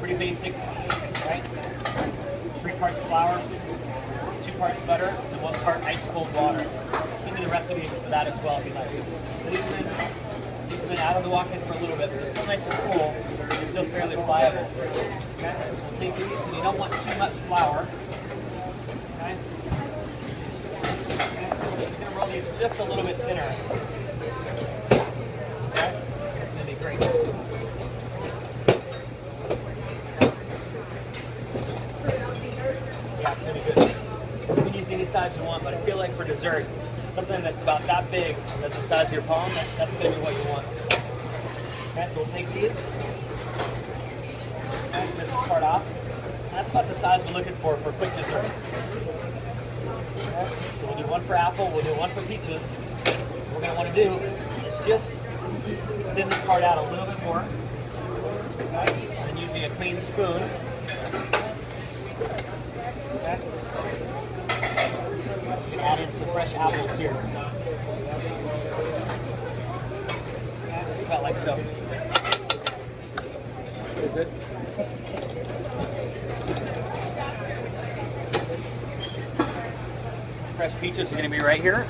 Pretty basic, right? 3 parts flour, 2 parts butter, and 1 part ice cold water. Send me the recipe for that as well if you like. These have been out of the walk-in for a little bit, but they're still nice and cool. They're still fairly pliable. Okay? We'll take these, and you don't want too much flour. Okay? I'm going to roll these just a little bit thinner. Okay? It's going to be great. Yeah, it's going to be good. You can use any size you want, but I feel like for dessert, something that's about that big, that's the size of your palm, that's going to be what you want. Okay, so we'll take these. Okay, rip this part off. And that's about the size we're looking for quick dessert. Okay, so we'll do 1 for apple, we'll do 1 for peaches. What we're going to want to do is just thin this part out a little bit more. Okay, and then using a clean spoon. Okay. Add in some fresh apples here. About like so. Good. Fresh peaches are going to be right here.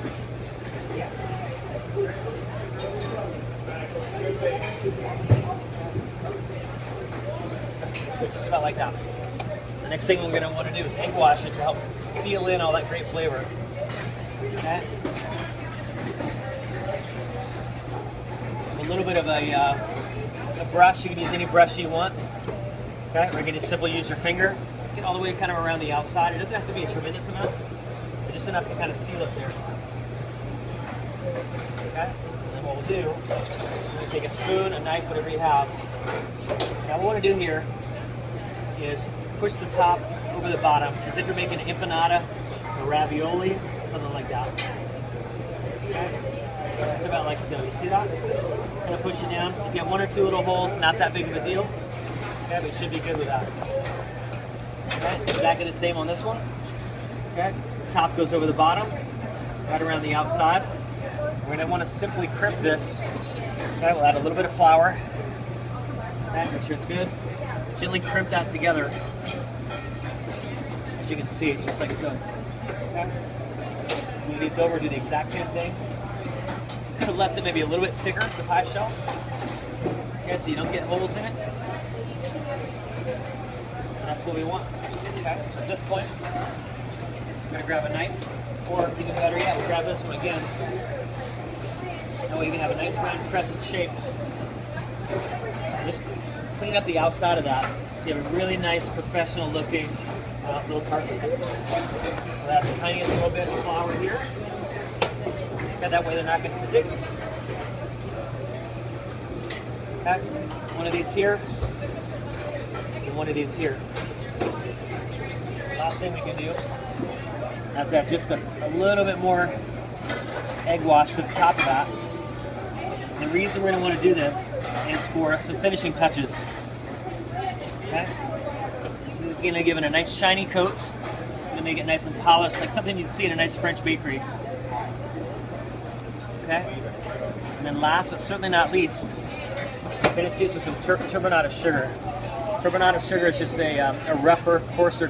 Just about like that. The next thing we're going to want to do is egg wash it to help seal in all that great flavor. Okay. A little bit of a brush. You can use any brush you want. Okay, or you can just simply use your finger. Get all the way kind of around the outside. It doesn't have to be a tremendous amount, but just enough to kind of seal it there. Okay, and then what we'll do, we're going to take a spoon, a knife, whatever you have. Now what we want to do here is push the top over the bottom as if you're making an empanada or ravioli, something like that. Okay. Just about like so. You see that? Kind of push it down. If you have 1 or 2 little holes, not that big of a deal. Okay, but it should be good with that. Okay, exactly the same on this one. Okay, top goes over the bottom, right around the outside. We're going to want to simply crimp this. Okay, we'll add a little bit of flour. Okay, make sure it's good. Gently crimp that together. As you can see, just like so. Okay. Move these over, do the exact same thing. Could have left it maybe a little bit thicker, the pie shell. Okay, so you don't get holes in it. And that's what we want. Okay, so at this point, I'm going to grab a knife, or even better yet, we'll grab this one again. That way you can have a nice round crescent shape. And just clean up the outside of that so you have a really nice, professional looking little tart. We'll add the tiniest little bit of flour here. Okay, that way they're not going to stick. Okay, one of these here, and one of these here. Last thing we can do is add just a little bit more egg wash to the top of that. The reason we're going to want to do this is for some finishing touches. Okay, this is going to give it a nice shiny coat. It's going to make it nice and polished, like something you'd see in a nice French bakery. Okay, and then last but certainly not least, finish these with some turbinado sugar. Turbinado sugar is just a rougher, coarser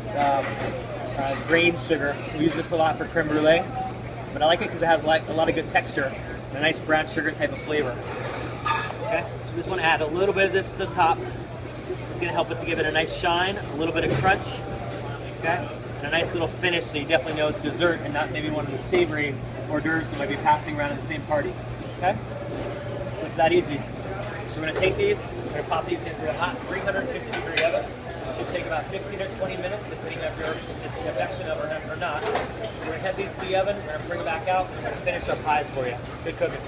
grain sugar. We use this a lot for creme brulee, but I like it because it has like a lot of good texture and a nice brown sugar type of flavor. Okay, so we just want to add a little bit of this to the top. It's going to help it to give it a nice shine, a little bit of crunch. Okay, and a nice little finish so you definitely know it's dessert and not maybe one of the savory hors d'oeuvres that might be passing around at the same party. Okay? So it's that easy. So we're going to take these, we're going to pop these into a hot 350 degree oven. It should take about 15 or 20 minutes depending on if it's convection oven or not. We're going to head these to the oven, we're going to bring it back out, and we're going to finish our pies for you. Good cooking.